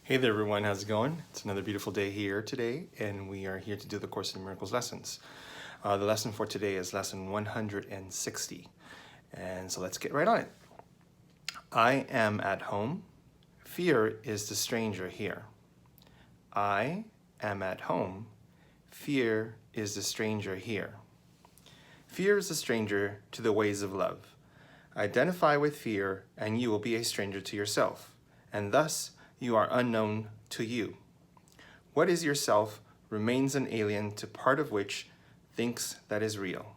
Hey there, everyone. How's it going? It's another beautiful day here today, and we are here to do the Course in Miracles lessons. The lesson for today is lesson 160. And so let's get right on it. I am at home. Fear is the stranger here. I am at home. Fear is the stranger here. Fear is a stranger to the ways of love. Identify with fear, and you will be a stranger to yourself, and thus you are unknown to you. What is yourself remains an alien to part of which thinks that is real,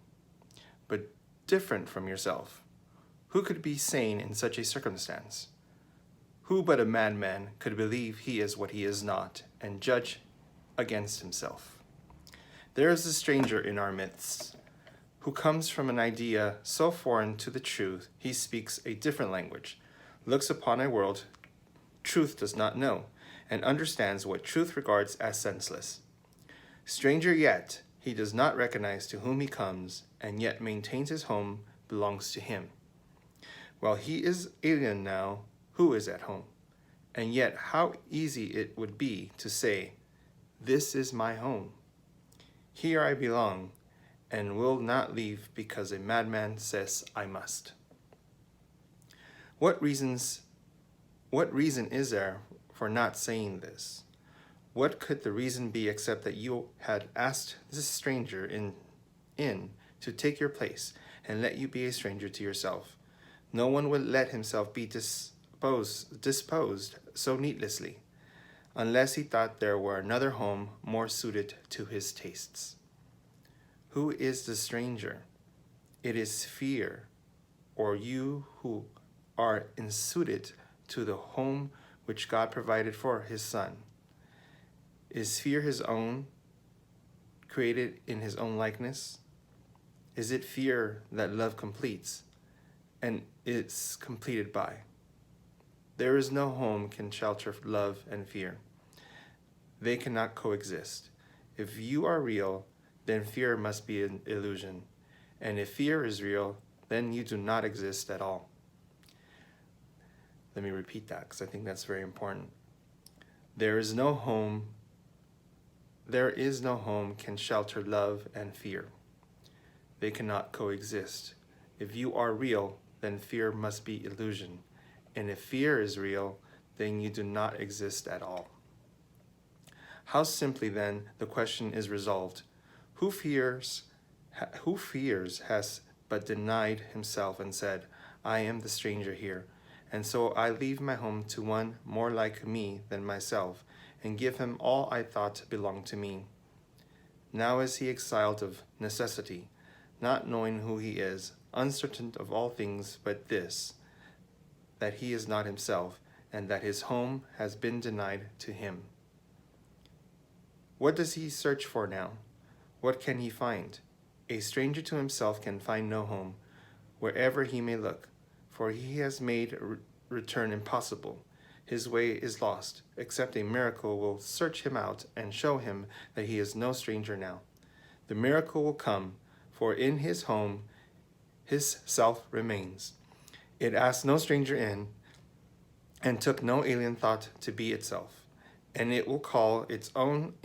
but different from yourself. Who could be sane in such a circumstance? Who but a madman could believe he is what he is not and judge against himself? There is a stranger in our midst who comes from an idea so foreign to the truth he speaks a different language, looks upon a world truth does not know, and understands what truth regards as senseless. Stranger yet, he does not recognize to whom he comes, and yet maintains his home belongs to him. While he is alien now, who is at home? And yet how easy it would be to say, "This is my home. Here I belong, and will not leave because a madman says I must." What reason is there for not saying this? What could the reason be except that you had asked this stranger in to take your place and let you be a stranger to yourself? No one would let himself be disposed so needlessly, unless he thought there were another home more suited to his tastes. Who is the stranger? It is fear, or you who are unsuited to the home which God provided for his Son. Is fear his own, created in his own likeness? Is it fear that love completes, and is completed by? There is no home can shelter love and fear. They cannot coexist. If you are real, then fear must be an illusion. And if fear is real, then you do not exist at all. Let me repeat that because I think that's very important. There is no home can shelter love and fear. They cannot coexist. If you are real, then fear must be illusion. And if fear is real, then you do not exist at all. How simply then the question is resolved. Who fears has but denied himself and said, "I am the stranger here, and so I leave my home to one more like me than myself, and give him all I thought belonged to me." Now is he exiled of necessity, not knowing who he is, uncertain of all things but this, that he is not himself, and that his home has been denied to him. What does he search for now? What can he find? A stranger to himself can find no home, wherever he may look, for he has made return impossible. His way is lost, except a miracle will search him out and show him that he is no stranger now. The miracle will come, for in his home his self remains. It asked no stranger in, and took no alien thought to be itself, and it will call its own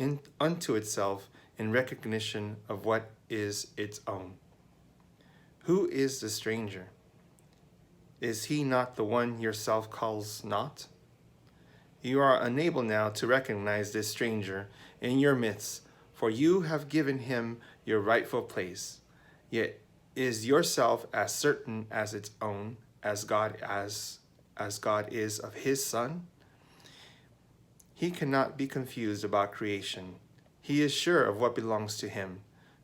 unto itself in recognition of what is its own. Who is the stranger? Is he not the one yourself calls not? You are unable now to recognize this stranger in your midst, for you have given him your rightful place. Yet is yourself as certain as its own, as God is of his Son? He cannot be confused about creation. He is sure of what belongs to him.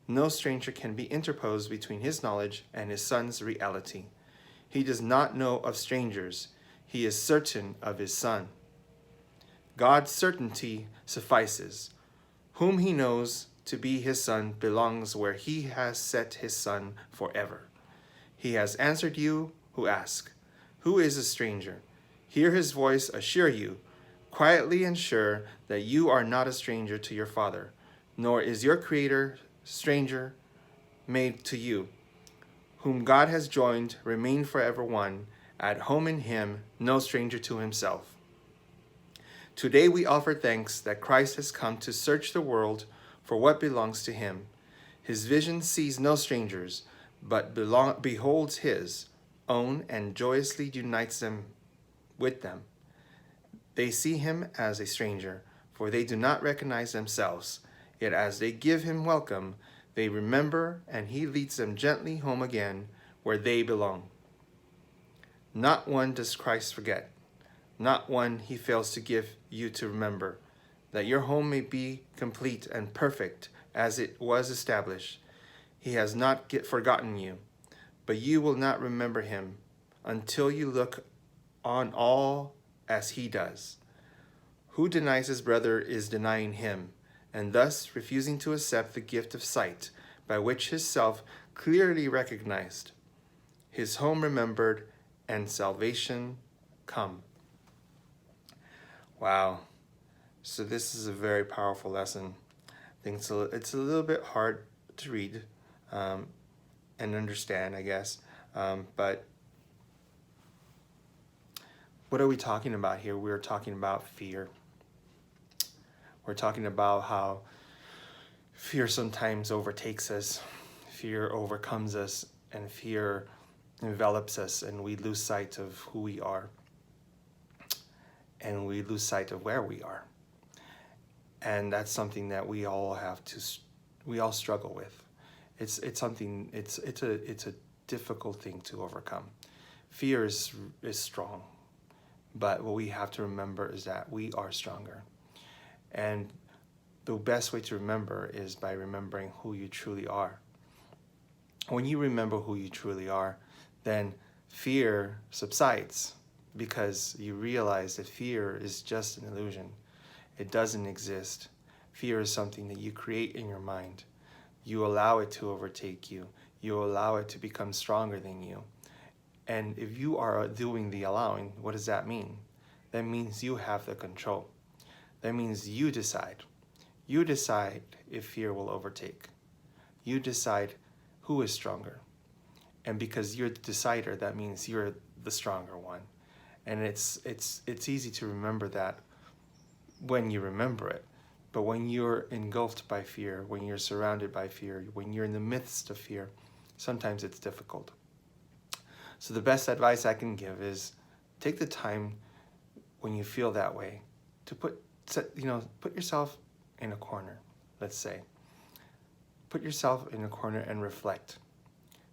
No stranger can be interposed between his knowledge and his Son's reality. He does not know of strangers. He is certain of his Son. God's certainty suffices. Whom he knows to be his Son belongs where he has set his Son forever. He has answered you who ask, "Who is a stranger?" Hear his voice assure you, quietly and sure, that you are not a stranger to your Father, nor is your Creator stranger made to you. Whom God has joined, remain forever one, at home in him, no stranger to himself. Today we offer thanks that Christ has come to search the world for what belongs to him. His vision sees no strangers, but beholds his own and joyously unites them with them. They see him as a stranger, for they do not recognize themselves. Yet as they give him welcome, they remember, and he leads them gently home again where they belong. Not one does Christ forget, not one he fails to give you to remember, that your home may be complete and perfect as it was established. He has not forgotten you, but you will not remember him until you look on all as he does. Who denies his brother is denying him, and thus refusing to accept the gift of sight by which his self clearly recognized, his home remembered, and salvation come. Wow. So this is a very powerful lesson. I think it's a little bit hard to read and understand, I guess. But what are we talking about here? We're talking about fear. We're talking about how fear sometimes overtakes us, fear overcomes us, and fear envelops us, and we lose sight of who we are, and we lose sight of where we are. And that's something that we all struggle with. It's a difficult thing to overcome. Fear is strong, but what we have to remember is that we are stronger. And the best way to remember is by remembering who you truly are. When you remember who you truly are, then fear subsides, because you realize that fear is just an illusion. It doesn't exist. Fear is something that you create in your mind. You allow it to overtake you. You allow it to become stronger than you. And if you are doing the allowing, what does that mean? That means you have the control. That means you decide. You decide if fear will overtake. You decide who is stronger. And because you're the decider, that means you're the stronger one. And it's easy to remember that when you remember it. But when you're engulfed by fear, when you're surrounded by fear, when you're in the midst of fear, sometimes it's difficult. So the best advice I can give is take the time when you feel that way to put yourself in a corner, let's say. Put yourself in a corner and reflect.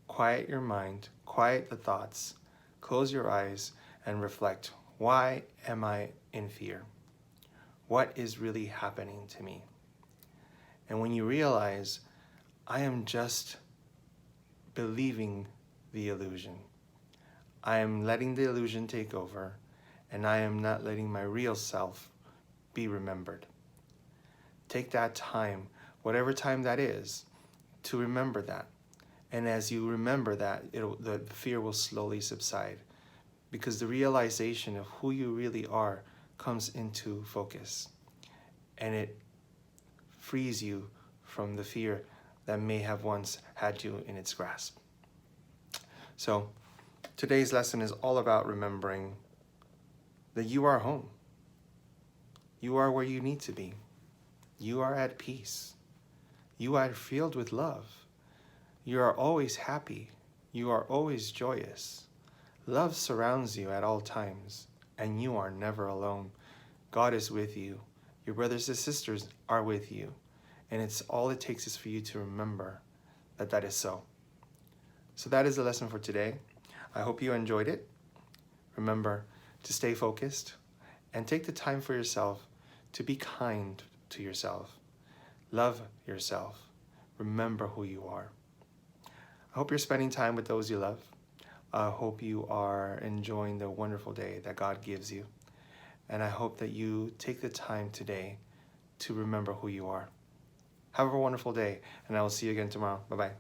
Quiet your mind, quiet the thoughts, close your eyes and reflect. Why am I in fear? What is really happening to me? And when you realize, I am just believing the illusion. I am letting the illusion take over, and I am not letting my real self be remembered. Take that time, whatever time that is, to remember that. And as you remember that, the fear will slowly subside, because the realization of who you really are comes into focus, and it frees you from the fear that may have once had you in its grasp. So today's lesson is all about remembering that you are home. You are where you need to be. You are at peace. You are filled with love. You are always happy. You are always joyous. Love surrounds you at all times, and you are never alone. God is with you. Your brothers and sisters are with you. And it's all it takes is for you to remember that that is so. So that is the lesson for today. I hope you enjoyed it. Remember to stay focused and take the time for yourself to be kind to yourself. Love yourself. Remember who you are. I hope you're spending time with those you love. I hope you are enjoying the wonderful day that God gives you. And I hope that you take the time today to remember who you are. Have a wonderful day, and I will see you again tomorrow. Bye-bye.